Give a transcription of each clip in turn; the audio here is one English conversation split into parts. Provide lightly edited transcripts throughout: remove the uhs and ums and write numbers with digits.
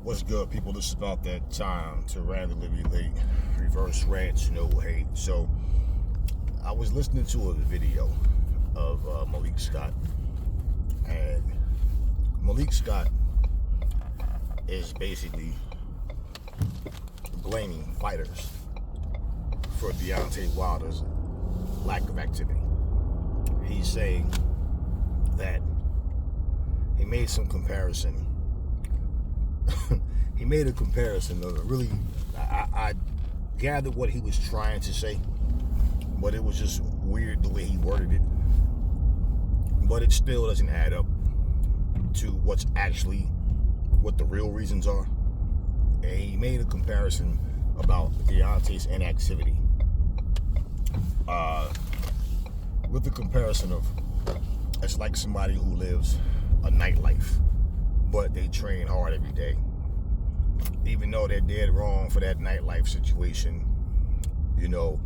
What's good, people? This is about that time to randomly relate, reverse rants, no hate. So, I was listening to a video of Malik Scott, and Malik Scott is basically blaming fighters for Deontay Wilder's lack of activity. He's saying that he made some comparison. He made a comparison of really, I gathered what he was trying to say, but it was just weird the way he worded it. But it still doesn't add up to what the real reasons are. And he made a comparison about Deontay's inactivity. With the comparison of, it's like somebody who lives a nightlife, but they train hard every day. Even though they're dead wrong for that nightlife situation, you know,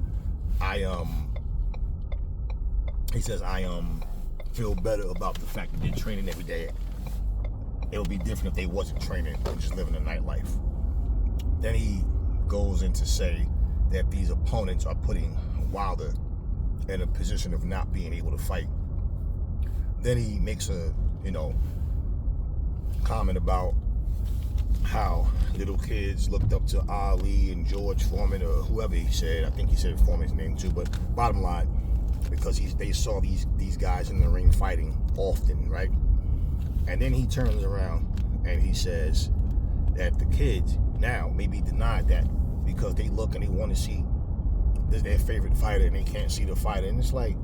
he says, I feel better about the fact that they're training every day. It would be different if they wasn't training and just living a nightlife. Then he goes in to say that these opponents are putting Wilder in a position of not being able to fight. Then he makes a, comment about how little kids looked up to Ali and George Foreman, or whoever he said. I think he said Foreman's name too, but bottom line, because they saw these guys in the ring fighting often, right? And then he turns around and he says that the kids now may be denied that because they look and they want to see their favorite fighter and they can't see the fighter. And it's like,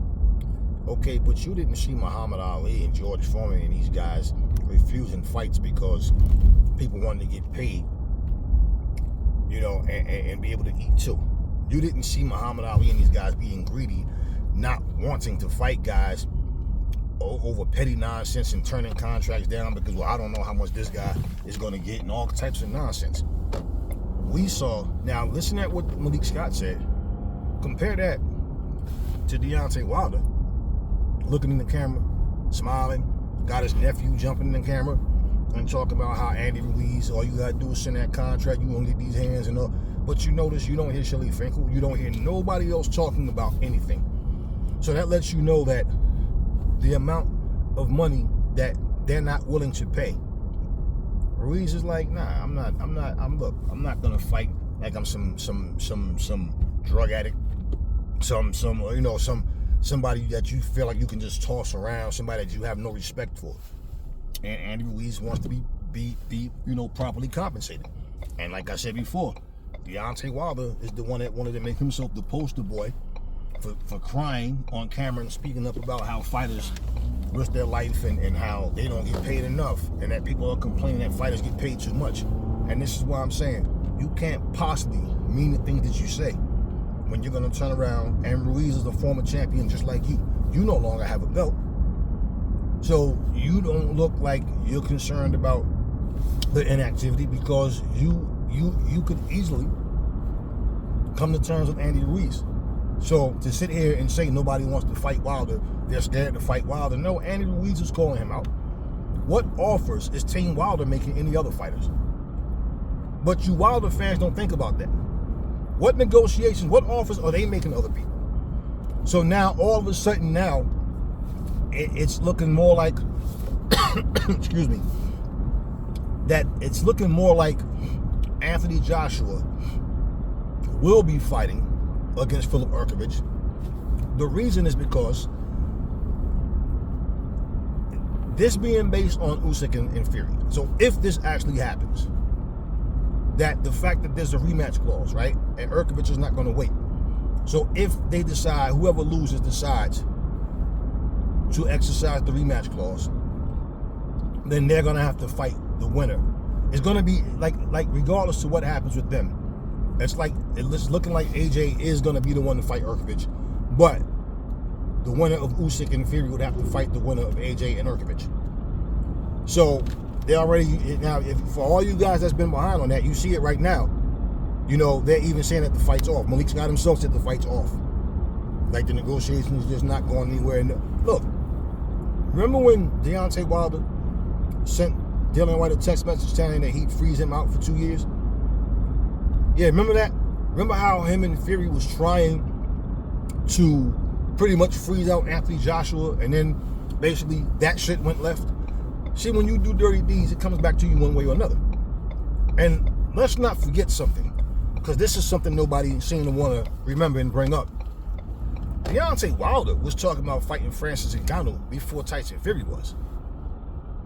okay, but you didn't see Muhammad Ali and George Foreman and these guys refusing fights because people wanted to get paid, and be able to eat too. You didn't see Muhammad Ali and these guys being greedy, not wanting to fight guys over petty nonsense and turning contracts down because, well, I don't know how much this guy is going to get and all types of nonsense. We saw, now listen at what Malik Scott said. Compare that to Deontay Wilder, looking in the camera, smiling, got his nephew jumping in the camera and talking about how Andy Ruiz, all you gotta do is send that contract, you gonna get these hands and all. But you notice you don't hear Shelly Finkel, you don't hear nobody else talking about anything. So that lets you know that the amount of money that they're not willing to pay. Ruiz is like, nah, I'm not gonna fight like I'm some drug addict, somebody that you feel like you can just toss around, somebody that you have no respect for. And Andy Ruiz wants to be properly compensated. And like I said before, Deontay Wilder is the one that wanted to make himself the poster boy for crying on camera and speaking up about how fighters risk their life and how they don't get paid enough, and that people are complaining that fighters get paid too much. And this is why I'm saying you can't possibly mean the things that you say when you're going to turn around and Ruiz is a former champion just like you. You no longer have a belt. So you don't look like you're concerned about the inactivity because you could easily come to terms with Andy Ruiz. So to sit here and say nobody wants to fight Wilder, they're scared to fight Wilder. No, Andy Ruiz is calling him out. What offers is Team Wilder making any other fighters? But you Wilder fans don't think about that. What negotiations, what offers are they making other people? So now, all of a sudden now, it's looking more like, excuse me, that it's looking more like Anthony Joshua will be fighting against Filip Hrgović. The reason is because this being based on Usyk and Fury. So if this actually happens, that the fact that there's a rematch clause, right? And Hrgović is not going to wait. So if they decide, whoever loses decides to exercise the rematch clause, then they're going to have to fight the winner. It's going to be like regardless of what happens with them, it's looking like AJ is going to be the one to fight Hrgović, but the winner of Usyk and Fury would have to fight the winner of AJ and Hrgović. So they already, now, for all you guys that's been behind on that, you see it right now. They're even saying that the fight's off. Malik Scott himself said the fight's off. Like the negotiations just not going anywhere. Look, remember when Deontay Wilder sent Dylan White a text message telling him that he'd freeze him out for 2 years? Yeah, remember that? Remember how him and Fury was trying to pretty much freeze out Anthony Joshua, and then basically that shit went left? See, when you do dirty deeds, it comes back to you one way or another. And let's not forget something, because this is something nobody seemed to want to remember and bring up. Deontay Wilder was talking about fighting Francis Ngannou before Tyson Fury was.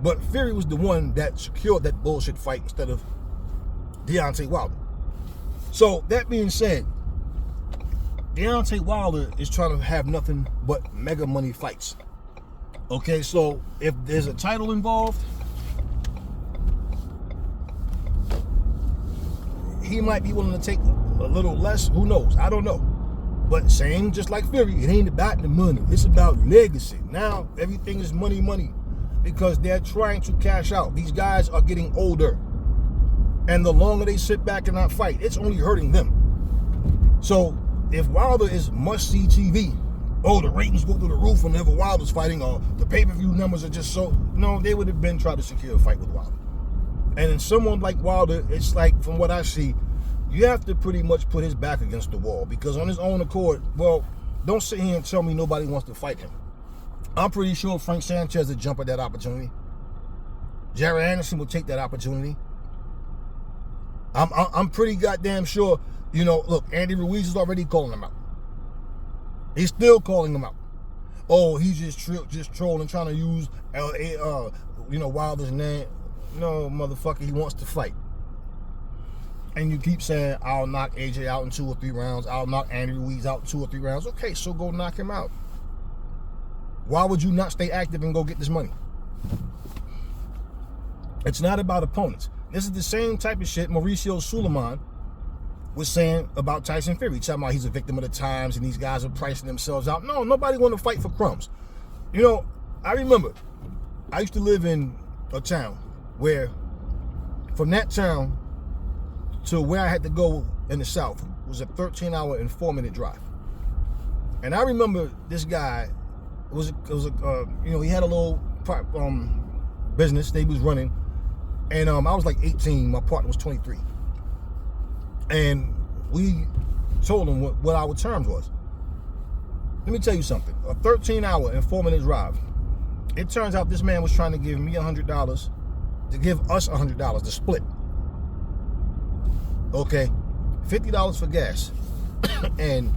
But Fury was the one that secured that bullshit fight instead of Deontay Wilder. So, that being said, Deontay Wilder is trying to have nothing but mega money fights. Okay, so if there's a title involved, he might be willing to take a little less. Who knows? I don't know. But same, just like Fury, it ain't about the money. It's about legacy. Now, everything is money, money. Because they're trying to cash out. These guys are getting older. And the longer they sit back and not fight, it's only hurting them. So, if Wilder is must-see TV, oh, the ratings go through the roof whenever Wilder's fighting, or the pay-per-view numbers are just so... No, they would have been trying to secure a fight with Wilder. And in someone like Wilder, it's like, from what I see, you have to pretty much put his back against the wall, because on his own accord, well, don't sit here and tell me nobody wants to fight him. I'm pretty sure Frank Sanchez would jump at that opportunity. Jared Anderson will take that opportunity. I'm pretty goddamn sure, you know, look, Andy Ruiz is already calling him out. He's still calling him out. Oh, he's just trolling, trying to use, Wilder's name. No, motherfucker, he wants to fight. And you keep saying, I'll knock AJ out in 2 or 3 rounds. I'll knock Andy Ruiz out in 2 or 3 rounds. Okay, so go knock him out. Why would you not stay active and go get this money? It's not about opponents. This is the same type of shit Mauricio Suleiman was saying about Tyson Fury. Talking about he's a victim of the times and these guys are pricing themselves out. No, nobody want to fight for crumbs. You know, I remember I used to live in a town where from that town to where I had to go in the South was a 13-hour and 4-minute drive. And I remember this guy he had a little business that he was running, and I was like 18, my partner was 23, and we told him what our terms was. Let me tell you something: a 13-hour and 4-minute drive. It turns out this man was trying to give me $100 to give us $100 to split. Okay, $50 for gas and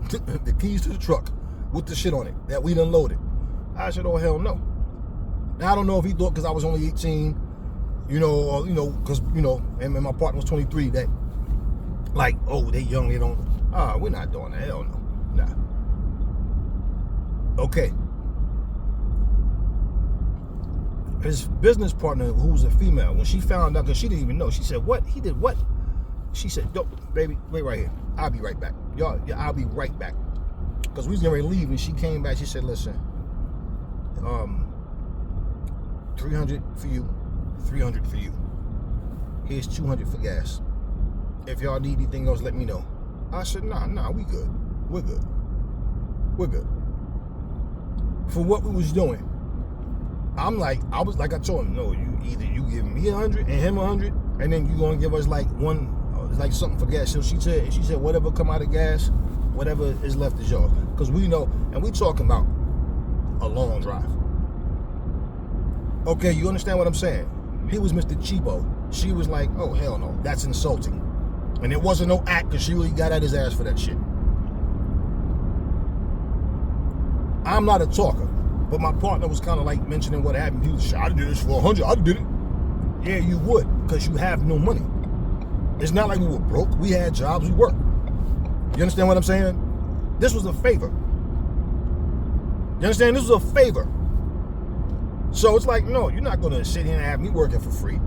the keys to the truck with the shit on it that we done loaded. I said, oh hell no. Now I don't know if he thought because I was only 18, because and my partner was 23, that like, oh, they young, they don't. We're not doing that. Hell no, nah. Okay. His business partner, who was a female, when she found out, because she didn't even know, she said, what? He did what? She said, baby, wait right here. I'll be right back. I'll be right back. Because we was getting ready to leave, and she came back. She said, listen, 300 for you, 300 for you. Here's 200 for gas. If y'all need anything else, let me know. I said, nah, we good. We're good. For what we was doing, I was like, I told him, no, you give me 100 and him 100, and then you gonna give us like something for gas. So she said, whatever come out of gas, whatever is left is yours. Because we know, and we talking about a long drive. Okay, you understand what I'm saying? He was Mr. Cheapo. She was like, oh, hell no, that's insulting. And it wasn't no act, because she really got at his ass for that shit. I'm not a talker, but my partner was kind of like mentioning what happened. He was like, I'd do this for 100, I'd did it. Yeah, you would, because you have no money. It's not like we were broke. We had jobs, we worked. You understand what I'm saying? This was a favor. You understand? This was a favor. So it's like, no, you're not going to sit here and have me working for free.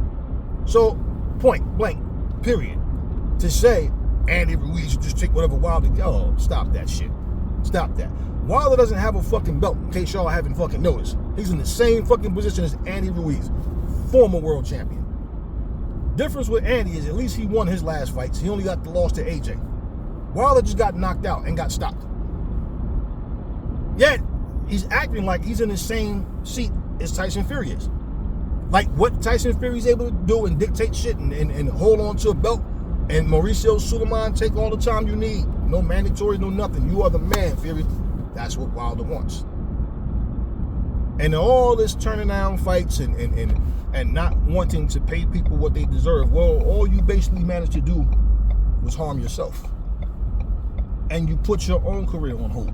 So, point blank, period. To say, Andy Ruiz, you just take whatever Wilder, oh, stop that shit. Stop that. Wilder doesn't have a fucking belt, in case y'all haven't fucking noticed. He's in the same fucking position as Andy Ruiz, former world champion. Difference with Andy is at least he won his last fights. He only got the loss to AJ. Wilder just got knocked out and got stopped. Yet, he's acting like he's in the same seat as Tyson Fury is. Like what Tyson Fury's able to do and dictate shit and hold on to a belt, and Mauricio Sulaiman take all the time you need. No mandatory, no nothing. You are the man, Fury. That's what Wilder wants. And all this turning down fights and not wanting to pay people what they deserve, well, all you basically managed to do was harm yourself. And you put your own career on hold.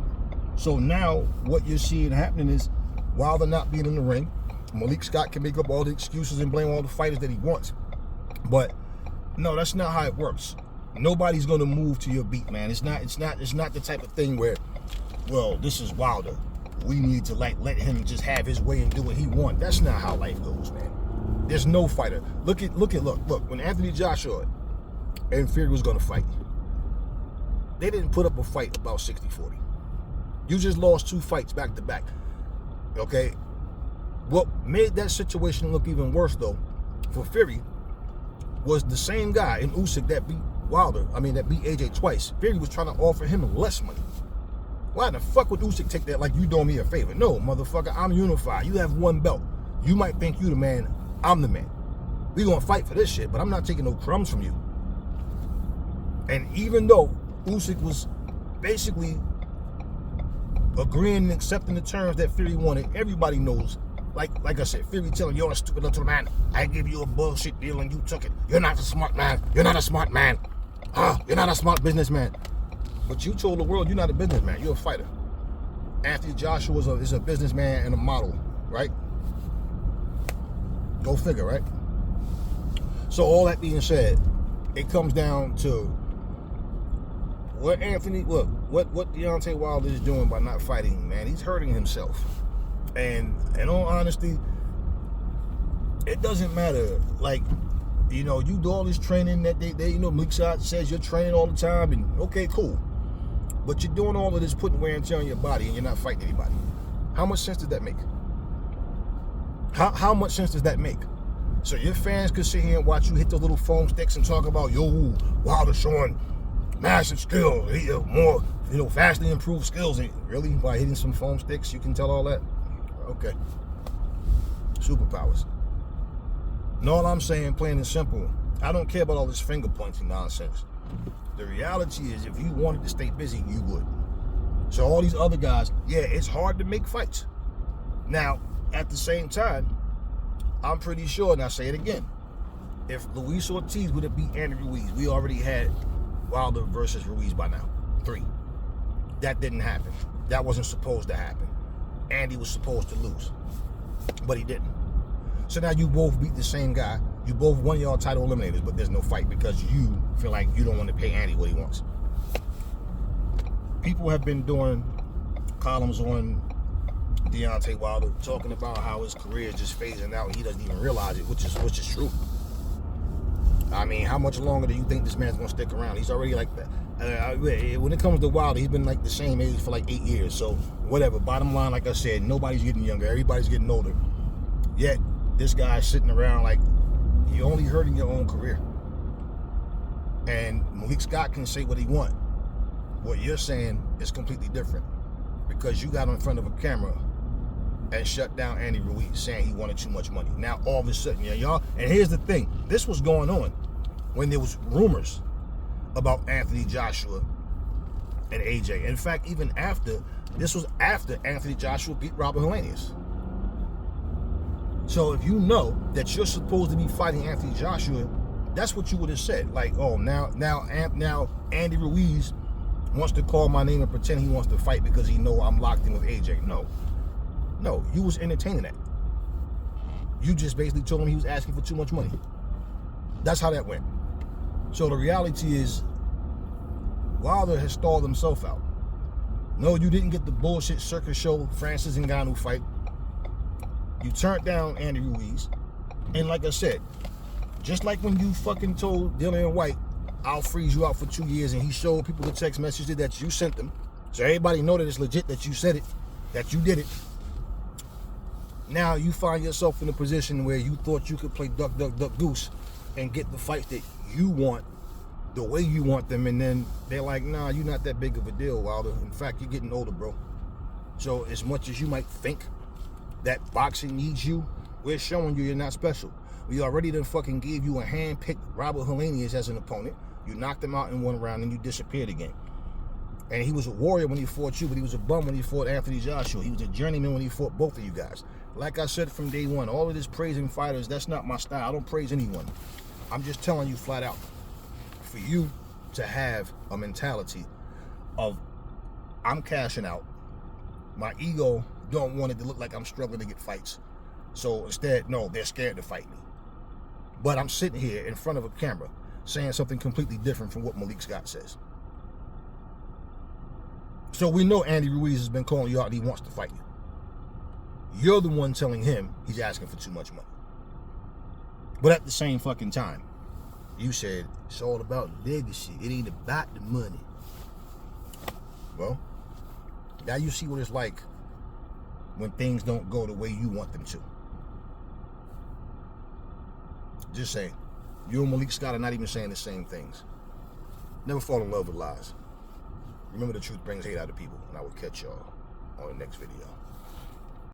So now what you're seeing happening is Wilder not being in the ring, Malik Scott can make up all the excuses and blame all the fighters that he wants. But no, that's not how it works. Nobody's gonna move to your beat, man. It's not the type of thing where, well, this is Wilder. We need to let him just have his way and do what he wants. That's not how life goes, man. There's no fighter. Look. When Anthony Joshua and Fury was gonna fight, they didn't put up a fight about 60-40. You just lost 2 fights back to back. Okay? What made that situation look even worse, though, for Fury, was the same guy in Usyk that beat that beat AJ twice. Fury was trying to offer him less money. Why the fuck would Usyk take that like you doing me a favor? No, motherfucker, I'm unified. You have 1 belt. You might think you the man, I'm the man. We gonna fight for this shit, but I'm not taking no crumbs from you. And even though Usyk was basically agreeing and accepting the terms that Fury wanted, everybody knows, like I said, Fury telling you're a stupid little man. I gave you a bullshit deal and you took it. You're not a smart man. You're not a smart man. You're not a smart businessman. But you told the world you're not a businessman. You're a fighter. Anthony Joshua is a businessman and a model, right? Go figure, right? So all that being said, it comes down to what Deontay Wilder is doing by not fighting, man. He's hurting himself. And in all honesty, it doesn't matter. Like, you do all this training that Malik Scott says you're training all the time, and okay, cool. But you're doing all of this, putting wear and tear on your body, and you're not fighting anybody. How much sense does that make? How much sense does that make? So your fans could sit here and watch you hit the little foam sticks and talk about, yo, Wilder showing massive skill, more, vastly improved skills. And really, by hitting some foam sticks, you can tell all that? Okay. Superpowers. And all I'm saying, plain and simple, I don't care about all this finger pointing nonsense. The reality is, if you wanted to stay busy, you would. So all these other guys, yeah, it's hard to make fights. Now, at the same time, I'm pretty sure, and I'll say it again, if Luis Ortiz would have beat Andy Ruiz, we already had Wilder versus Ruiz by now. 3. That didn't happen. That wasn't supposed to happen. Andy was supposed to lose, but he didn't. So now you both beat the same guy. You both won your title eliminators, but there's no fight because you feel like you don't want to pay Andy what he wants. People have been doing columns on Deontay Wilder talking about how his career is just phasing out and he doesn't even realize it, which is true. I mean, how much longer do you think this man's gonna stick around? He's already like that. When it comes to Wilder, he's been like the same age for like 8 years. So whatever. Bottom line, like I said, nobody's getting younger. Everybody's getting older. Yet this guy's sitting around like you're only hurting your own career. And Malik Scott can say what he wants. What you're saying is completely different because you got in front of a camera and shut down Andy Ruiz saying he wanted too much money. Now all of a sudden, y'all. And here's the thing: this was going on when there was rumors about Anthony Joshua and AJ. In fact, even after Anthony Joshua beat Robert Helenius. So if you know that you're supposed to be fighting Anthony Joshua, that's what you would have said. Like, oh, now Andy Ruiz wants to call my name and pretend he wants to fight because he know I'm locked in with AJ. No, you was entertaining that. You just basically told him he was asking for too much money. That's how that went. So the reality is, Wilder has stalled himself out. No, you didn't get the bullshit circus show Francis Ngannou fight. You turned down Andy Ruiz. And like I said, just like when you fucking told Dillian White, I'll freeze you out for 2 years, and he showed people the text messages that you sent them, so everybody know that it's legit, that you said it, that you did it. Now you find yourself in a position where you thought you could play duck, duck, duck, goose and get the fights that you want the way you want them, and then they're like, nah, you're not that big of a deal, Wilder. In fact, you're getting older, bro. So as much as you might think that boxing needs you, We're showing you you're not special. We already done fucking gave you a hand-picked Robert Helenius as an opponent. You knocked him out in one round and you disappeared again. And he was a warrior when he fought you, but he was a bum when he fought Anthony Joshua. He was a journeyman when he fought both of you guys. Like I said from day one, all of this praising fighters, that's not my style. I don't praise anyone. I'm just telling you flat out, for you to have a mentality of, I'm cashing out. My ego don't want it to look like I'm struggling to get fights. So instead, no, they're scared to fight me. But I'm sitting here in front of a camera saying something completely different from what Malik Scott says. So we know Andy Ruiz has been calling you out and he wants to fight you. You're the one telling him he's asking for too much money. But at the same fucking time, you said it's all about legacy. It ain't about the money. Well, now you see what it's like when things don't go the way you want them to. Just saying, you and Malik Scott are not even saying the same things. Never fall in love with lies. Remember, the truth brings hate out of people, and I will catch y'all on the next video.